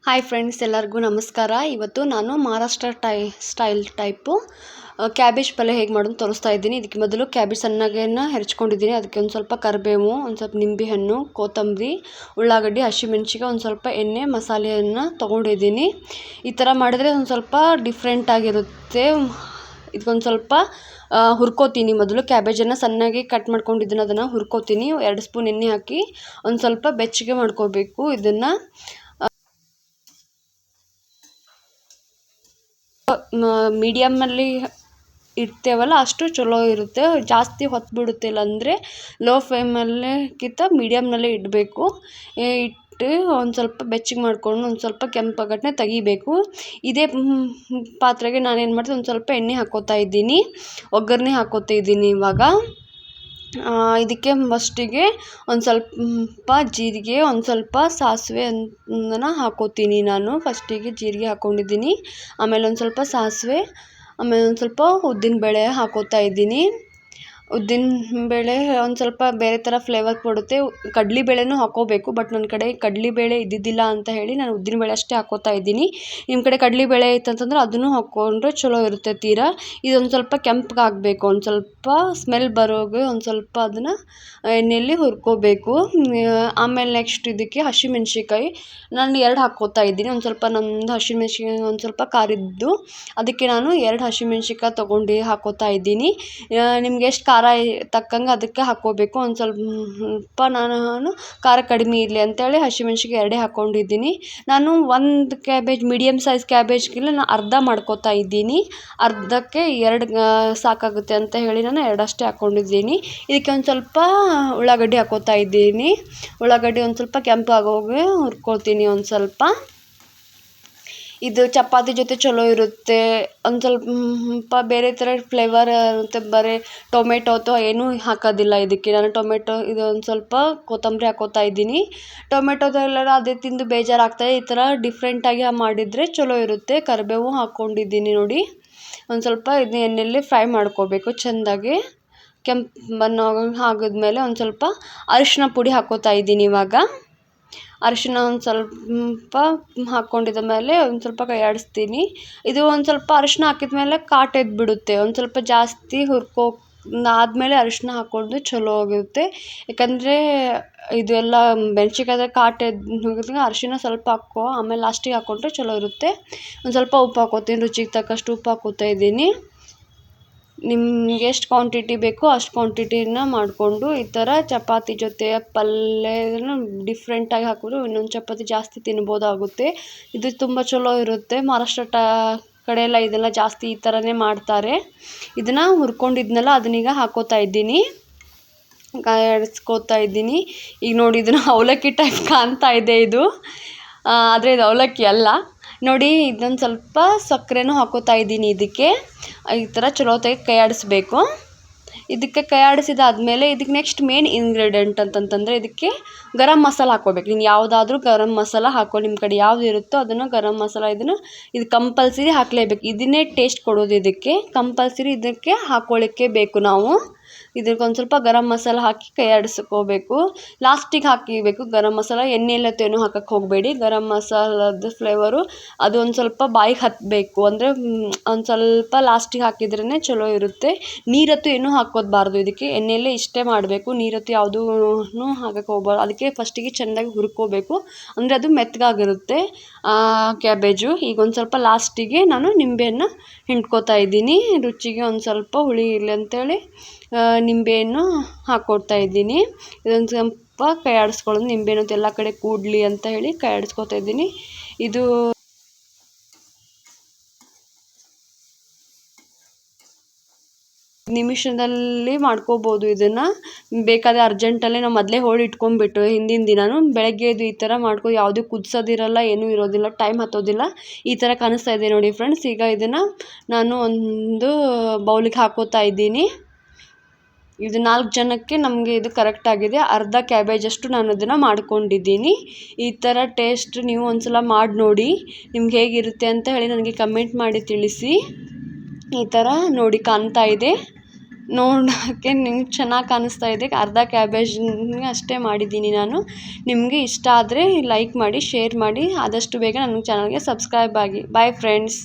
Hi friends, ಎಲ್ಲರಿಗೂ ನಮಸ್ಕಾರ. ಇವತ್ತು ನಾನು ಮಹಾರಾಷ್ಟ್ರ ಸ್ಟೈಲ್ ಟೈಪು ಕ್ಯಾಬೇಜ್ ಪಲ್ಯ ಹೇಗೆ ಮಾಡೋದು ತೋರಿಸ್ತಾ ಇದ್ದೀನಿ. ಇದಕ್ಕೆ ಮೊದಲು ಕ್ಯಾಬೇಜ್ ಸಣ್ಣಗೆನ ಹೆರ್ಚ್ಕೊಂಡಿದ್ದೀನಿ. ಅದಕ್ಕೆ ಒಂದು ಸ್ವಲ್ಪ ಕರಿಬೇವು, ಒಂದು ಸ್ವಲ್ಪ ನಿಂಬೆಹಣ್ಣು, ಕೊತ್ತಂಬರಿ, ಉಳ್ಳಾಗಡ್ಡಿ, ಹಸಿಮೆಣ್ಸಿಕಾಯಿ, ಒಂದು ಸ್ವಲ್ಪ ಎಣ್ಣೆ, ಮಸಾಲೆಯನ್ನು ತೊಗೊಂಡಿದ್ದೀನಿ. ಈ ಥರ ಮಾಡಿದ್ರೆ ಒಂದು ಸ್ವಲ್ಪ ಡಿಫ್ರೆಂಟಾಗಿರುತ್ತೆ. ಇದಕ್ಕೊಂದು ಸ್ವಲ್ಪ ಹುರ್ಕೋತೀನಿ. ಮೊದಲು ಕ್ಯಾಬೇಜನ್ನು ಸಣ್ಣಗೆ ಕಟ್ ಮಾಡ್ಕೊಂಡಿದ್ದೀನಿ, ಅದನ್ನು ಹುರ್ಕೋತೀನಿ. 2 ಸ್ಪೂನ್ ಎಣ್ಣೆ ಹಾಕಿ ಒಂದು ಸ್ವಲ್ಪ ಬೆಚ್ಚಗೆ ಮಾಡ್ಕೋಬೇಕು. ಇದನ್ನು ಮೀಡಿಯಮ್ಮಲ್ಲಿ ಇಡ್ತೇವಲ್ಲ ಅಷ್ಟು ಚಲೋ ಇರುತ್ತೆ. ಜಾಸ್ತಿ ಹೊತ್ತು ಬಿಡುತ್ತೆ, ಇಲ್ಲಾಂದರೆ ಲೋ ಫ್ಲೇಮಲ್ಲಿಗಿಂತ ಮೀಡಿಯಮ್ನಲ್ಲೇ ಇಡಬೇಕು. ಇಟ್ಟು ಒಂದು ಸ್ವಲ್ಪ ಬೆಚ್ಚಗೆ ಮಾಡಿಕೊಂಡು ಒಂದು ಸ್ವಲ್ಪ ಕೆಂಪಾಗಟ್ಟನೆ ತೆಗಿಬೇಕು. ಇದೇ ಪಾತ್ರೆಗೆ ನಾನೇನು ಮಾಡ್ತೀನಿ, ಒಂದು ಸ್ವಲ್ಪ ಎಣ್ಣೆ ಹಾಕ್ಕೋತಾ ಇದ್ದೀನಿ, ಒಗ್ಗರಣೆ ಹಾಕ್ಕೋತಾ ಇದ್ದೀನಿ. ಇವಾಗ ಇದಕ್ಕೆ ಫಸ್ಟಿಗೆ ಒಂದು ಸ್ವಲ್ಪ ಜೀರಿಗೆ, ಒಂದು ಸ್ವಲ್ಪ ಸಾಸಿವೆ ಹಾಕ್ಕೋತೀನಿ. ನಾನು ಫಸ್ಟಿಗೆ ಜೀರಿಗೆ ಹಾಕ್ಕೊಂಡಿದ್ದೀನಿ, ಆಮೇಲೆ ಒಂದು ಸ್ವಲ್ಪ ಸಾಸಿವೆ, ಆಮೇಲೆ ಒಂದು ಸ್ವಲ್ಪ ಉದ್ದಿನಬೇಳೆ ಹಾಕ್ಕೋತಾ ಇದ್ದೀನಿ. ಉದ್ದಿನಬೇಳೆ ಒಂದು ಸ್ವಲ್ಪ ಬೇರೆ ಥರ ಫ್ಲೇವರ್ ಕೊಡುತ್ತೆ. ಕಡಲೆಬೇಳೆನೂ ಹಾಕ್ಕೋಬೇಕು, ಬಟ್ ನನ್ನ ಕಡೆ ಕಡಲೆಬೇಳೆ ಇದ್ದಿದ್ದಿಲ್ಲ ಅಂತ ಹೇಳಿ ನಾನು ಉದ್ದಿನಬೇಳೆ ಅಷ್ಟೇ ಹಾಕ್ಕೋತಾ ಇದ್ದೀನಿ. ನಿಮ್ಮ ಕಡೆ ಕಡಲೆಬೇಳೆ ಇತ್ತಂತಂದ್ರೆ ಅದನ್ನು ಹಾಕ್ಕೊಂಡ್ರೆ ಚಲೋ ಇರುತ್ತೆ. ತೀರಾ ಇದೊಂದು ಸ್ವಲ್ಪ ಕೆಂಪಗಾಗಬೇಕು, ಒಂದು ಸ್ವಲ್ಪ ಸ್ಮೆಲ್ ಬರೋಗೆ ಒಂದು ಸ್ವಲ್ಪ ಅದನ್ನು ಎಣ್ಣೆಯಲ್ಲಿ ಹುರ್ಕೋಬೇಕು. ಆಮೇಲೆ ನೆಕ್ಸ್ಟ್ ಇದಕ್ಕೆ ಹಸಿಮೆಣ್ಸಿಕಾಯಿ ನಾನು 2 ಹಾಕ್ಕೋತಾ ಇದ್ದೀನಿ. ಒಂದು ಸ್ವಲ್ಪ ನಮ್ಮದು ಹಸಿಮೆಣ್ಸಿಕಾಯಿ ಒಂದು ಸ್ವಲ್ಪ ಖಾರಿದ್ದು, ಅದಕ್ಕೆ ನಾನು 2 ಹಸಿಮೆಣ್ಸಿಕಾಯಿ ತೊಗೊಂಡು ಹಾಕ್ಕೋತಾ ಇದ್ದೀನಿ. ನಿಮ್ಗೆ ಎಷ್ಟು ಖಾರ ತಕ್ಕಂಗೆ ಅದಕ್ಕೆ ಹಾಕ್ಕೋಬೇಕು. ಒಂದು ಸ್ವಲ್ಪ ನಾನು ಖಾರ ಕಡಿಮೆ ಇರಲಿ ಅಂತೇಳಿ ಹಸಿಮೆಣ್ಸಿಕಾಯಿ 2 ಹಾಕ್ಕೊಂಡಿದ್ದೀನಿ. ನಾನು ಒಂದು ಕ್ಯಾಬೇಜ್, ಮೀಡಿಯಮ್ ಸೈಜ್ ಕ್ಯಾಬೇಜ್ಗೆಲ್ಲ ನಾನು ಅರ್ಧ ಮಾಡ್ಕೋತಾ ಇದ್ದೀನಿ. ಅರ್ಧಕ್ಕೆ 2 ಸಾಕಾಗುತ್ತೆ ಅಂತ ಹೇಳಿ ನಾನು 2 ಅಷ್ಟೇ ಹಾಕ್ಕೊಂಡಿದ್ದೀನಿ. ಇದಕ್ಕೆ ಒಂದು ಸ್ವಲ್ಪ ಉಳ್ಳಾಗಡ್ಡಿ ಹಾಕ್ಕೋತಾ ಇದ್ದೀನಿ. ಉಳ್ಳಾಗಡ್ಡಿ ಒಂದು ಸ್ವಲ್ಪ ಕೆಂಪು ಆಗೋಗೆ ಹುರ್ಕೊಳ್ತೀನಿ. ಒಂದು ಸ್ವಲ್ಪ ಇದು ಚಪಾತಿ ಜೊತೆ ಚಲೋ ಇರುತ್ತೆ. ಒಂದು ಸ್ವಲ್ಪ ಬೇರೆ ಥರ ಫ್ಲೇವರ್ ಇರುತ್ತೆ. ಬರೀ ಟೊಮೆಟೊ ಅಥವಾ ಏನೂ ಹಾಕೋದಿಲ್ಲ ಇದಕ್ಕೆ. ನಾನು ಟೊಮೆಟೊ ಇದು ಒಂದು ಸ್ವಲ್ಪ ಕೊತ್ತಂಬರಿ ಹಾಕ್ಕೋತಾ ಇದ್ದೀನಿ. ಟೊಮೆಟೊದು ಎಲ್ಲರೂ ಅದೇ ತಿಂದು ಬೇಜಾರಾಗ್ತದೆ. ಈ ಥರ ಡಿಫ್ರೆಂಟಾಗಿ ಮಾಡಿದರೆ ಚಲೋ ಇರುತ್ತೆ. ಕರಿಬೇವು ಹಾಕ್ಕೊಂಡಿದ್ದೀನಿ ನೋಡಿ. ಒಂದು ಸ್ವಲ್ಪ ಇದನ್ನ ಎಣ್ಣೆಯಲ್ಲಿ ಫ್ರೈ ಮಾಡ್ಕೋಬೇಕು ಚೆಂದಾಗಿ. ಕೆಂಪು ಬಣ್ಣ ಆಗಿದ್ಮೇಲೆ ಒಂದು ಸ್ವಲ್ಪ ಅರಿಶಿನ ಪುಡಿ ಹಾಕ್ಕೋತಾ ಇದ್ದೀನಿ. ಇವಾಗ ಅರಿಶಿನ ಒಂದು ಸ್ವಲ್ಪ ಹಾಕ್ಕೊಂಡಿದ್ದ ಮೇಲೆ ಒಂದು ಸ್ವಲ್ಪ ಕೈ ಆಡಿಸ್ತೀನಿ. ಇದು ಒಂದು ಸ್ವಲ್ಪ ಅರಿಶಿನ ಹಾಕಿದ ಮೇಲೆ ಕಾಟ ಎದ್ಬಿಡುತ್ತೆ. ಒಂದು ಸ್ವಲ್ಪ ಜಾಸ್ತಿ ಆದಮೇಲೆ ಅರಿಶಿನ ಹಾಕ್ಕೊಂಡು ಚಲೋ ಆಗಿರುತ್ತೆ. ಯಾಕಂದರೆ ಇದು ಎಲ್ಲ ಮೆಣ್ಸಿನ್ಕಾಯ್ದಾಗ ಕಾಟ ಹೋಗಿದ್ರೆ ಅರಿಶಿನ ಸ್ವಲ್ಪ ಹಾಕ್ಕೋ, ಆಮೇಲೆ ಲಾಸ್ಟಿಗೆ ಹಾಕ್ಕೊಂಡ್ರೆ ಚಲೋ ಇರುತ್ತೆ. ಒಂದು ಸ್ವಲ್ಪ ಉಪ್ಪು ಹಾಕ್ಕೋತೀನಿ, ರುಚಿಗೆ ತಕ್ಕಷ್ಟು ಉಪ್ಪು ಹಾಕ್ಕೋತಾ ಇದ್ದೀನಿ. ನಿಮ್ಗೆ ಎಷ್ಟು ಕ್ವಾಂಟಿಟಿ ಬೇಕೋ ಅಷ್ಟು ಕ್ವಾಂಟಿಟಿನ ಮಾಡಿಕೊಂಡು ಈ ಥರ ಚಪಾತಿ ಜೊತೆ ಪಲ್ಯನ ಡಿಫ್ರೆಂಟಾಗಿ ಹಾಕಿದ್ರು ಇನ್ನೊಂದು ಚಪಾತಿ ಜಾಸ್ತಿ ತಿನ್ಬೋದಾಗುತ್ತೆ. ಇದು ತುಂಬ ಚಲೋ ಇರುತ್ತೆ. ಮಹಾರಾಷ್ಟ್ರ ಕಡೆ ಎಲ್ಲ ಇದೆಲ್ಲ ಜಾಸ್ತಿ ಈ ಥರನೇ ಮಾಡ್ತಾರೆ. ಇದನ್ನು ಹುರ್ಕೊಂಡಿದ್ನಲ್ಲ ಅದನ್ನೀಗ ಹಾಕ್ಕೋತಾ ಇದ್ದೀನಿ, ಕಾಯಿಸ್ಕೋತಾ ಇದ್ದೀನಿ. ಈಗ ನೋಡಿ, ಇದನ್ನು ಅವಲಕ್ಕಿ ಟೈಪ್ ಕಾಣ್ತಾ ಇದೆ ಇದು, ಆದರೆ ಇದು ಅವಲಕ್ಕಿ ಅಲ್ಲ ನೋಡಿ. ಇದೊಂದು ಸ್ವಲ್ಪ ಸಕ್ಕರೆನೂ ಹಾಕ್ಕೋತಾ ಇದ್ದೀನಿ. ಇದಕ್ಕೆ ಈ ಥರ ಚಲೋತ್ತಾಗಿ ಕೈ ಆಡಿಸ್ಬೇಕು. ಇದಕ್ಕೆ ಕೈ ಆಡಿಸಿದಾದ್ಮೇಲೆ ಇದಕ್ಕೆ ನೆಕ್ಸ್ಟ್ ಮೇನ್ ಇಂಗ್ರೀಡಿಯೆಂಟ್ ಅಂತಂತಂದರೆ ಇದಕ್ಕೆ ಗರಂ ಮಸಾಲ ಹಾಕ್ಕೋಬೇಕು. ನೀನು ಯಾವುದಾದ್ರೂ ಗರಂ ಮಸಾಲ ಹಾಕೋ, ನಿಮ್ಮ ಕಡೆ ಯಾವುದು ಇರುತ್ತೋ ಅದನ್ನು ಗರಂ ಮಸಾಲ ಇದು ಕಂಪಲ್ಸರಿ ಹಾಕಲೇಬೇಕು. ಇದನ್ನೇ ಟೇಸ್ಟ್ ಕೊಡೋದು. ಇದಕ್ಕೆ ಕಂಪಲ್ಸರಿ ಇದಕ್ಕೆ ಹಾಕ್ಕೊಳ್ಳಿಕ್ಕೆ ಬೇಕು ನಾವು. ಇದಕ್ಕೊಂದು ಸ್ವಲ್ಪ ಗರಂ ಮಸಾಲ ಹಾಕಿ ಕೈ ಆಡಿಸ್ಕೋಬೇಕು. ಲಾಸ್ಟಿಗೆ ಹಾಕಿಬೇಕು ಗರಂ ಮಸಾಲ. ಎಣ್ಣೆಯಲ್ಲತ್ತೂ ಏನೂ ಹಾಕಕ್ಕೆ ಹೋಗಬೇಡಿ. ಗರಂ ಮಸಾಲದ ಫ್ಲೇವರು ಅದು ಒಂದು ಸ್ವಲ್ಪ ಬಾಯಿಗೆ ಹತ್ತಬೇಕು. ಅಂದರೆ ಒಂದು ಸ್ವಲ್ಪ ಲಾಸ್ಟಿಗೆ ಹಾಕಿದ್ರೇ ಚಲೋ ಇರುತ್ತೆ. ನೀರತ್ತು ಏನೂ ಹಾಕೋದ್ಬಾರ್ದು ಇದಕ್ಕೆ. ಎಣ್ಣೆಯಲ್ಲೇ ಇಷ್ಟೇ ಮಾಡಬೇಕು. ನೀರತ್ತು ಯಾವುದೂ ಹಾಕಕ್ಕೆ ಹೋಗ್ಬಾರ್ದು. ಅದಕ್ಕೆ ಫಸ್ಟಿಗೆ ಚೆಂದಾಗಿ ಹುರ್ಕೋಬೇಕು, ಅಂದರೆ ಅದು ಮೆತ್ತಗಾಗಿರುತ್ತೆ ಕ್ಯಾಬೇಜು. ಈಗ ಒಂದು ಸ್ವಲ್ಪ ಲಾಸ್ಟಿಗೆ ನಾನು ನಿಂಬೆಯನ್ನು ಹಿಂಡ್ಕೋತಾ ಇದ್ದೀನಿ. ರುಚಿಗೆ ಒಂದು ಸ್ವಲ್ಪ ಹುಳಿ ಇರಲಿ ಅಂತೇಳಿ ನಿಂಬೆಯನ್ನು ಹಾಕ್ಕೊಡ್ತಾ ಇದ್ದೀನಿ. ಇದೊಂದು ಸ್ವಲ್ಪ ಕೈ ಆಡಿಸ್ಕೊಳ್ಳೋದು, ನಿಂಬೆಹಣ್ಣು ಎಲ್ಲ ಕಡೆ ಕೂಡಲಿ ಅಂತ ಹೇಳಿ ಕೈ ಆಡಿಸ್ಕೊತಾ ಇದ್ದೀನಿ. ಇದು ನಿಮಿಷದಲ್ಲಿ ಮಾಡ್ಕೋಬೋದು. ಇದನ್ನು ಬೇಕಾದರೆ ಅರ್ಜೆಂಟಲ್ಲೇ ನಾವು ಮೊದಲೇ ಹೋಳಿ ಇಟ್ಕೊಂಡ್ಬಿಟ್ಟು ಹಿಂದಿನ ದಿನಾನು ಬೆಳಗ್ಗೆ ಇದು ಈ ಥರ ಮಾಡ್ಕೊ, ಯಾವುದೂ ಕುದಿಸೋದಿರಲ್ಲ, ಏನೂ ಇರೋದಿಲ್ಲ, ಟೈಮ್ ಹತ್ತೋದಿಲ್ಲ. ಈ ಥರ ಕಾಣಿಸ್ತಾ ಇದೆ ನೋಡಿ ಫ್ರೆಂಡ್ಸ್. ಈಗ ಇದನ್ನು ನಾನು ಒಂದು ಬೌಲಿಗೆ ಹಾಕ್ಕೋತಾ ಇದ್ದೀನಿ. ಇದು 4 ಜನಕ್ಕೆ ನಮಗೆ ಇದು ಕರೆಕ್ಟಾಗಿದೆ. ಅರ್ಧ ಕ್ಯಾಬೇಜಷ್ಟು ನಾನು ಇದನ್ನು ಮಾಡ್ಕೊಂಡಿದ್ದೀನಿ. ಈ ಥರ ಟೇಸ್ಟ್ ನೀವು ಒಂದು ಸಲ ಮಾಡಿ ನೋಡಿ, ನಿಮ್ಗೆ ಹೇಗಿರುತ್ತೆ ಅಂತ ಹೇಳಿ ನನಗೆ ಕಮೆಂಟ್ ಮಾಡಿ ತಿಳಿಸಿ. ಈ ಥರ ನೋಡಿ ಕಾಣ್ತಾ ಇದೆ. ನೋಡೋಕ್ಕೆ ನಿಮ್ಗೆ ಚೆನ್ನಾಗಿ ಕಾಣಿಸ್ತಾ ಇದೆ. ಅರ್ಧ ಕ್ಯಾಬೇಜ್ ಅಷ್ಟೇ ಮಾಡಿದ್ದೀನಿ ನಾನು. ನಿಮಗೆ ಇಷ್ಟ ಆದರೆ ಲೈಕ್ ಮಾಡಿ, ಶೇರ್ ಮಾಡಿ, ಆದಷ್ಟು ಬೇಗ ನನ್ನ ಚಾನಲ್ಗೆ ಸಬ್ಸ್ಕ್ರೈಬ್ ಆಗಿ. Bye friends.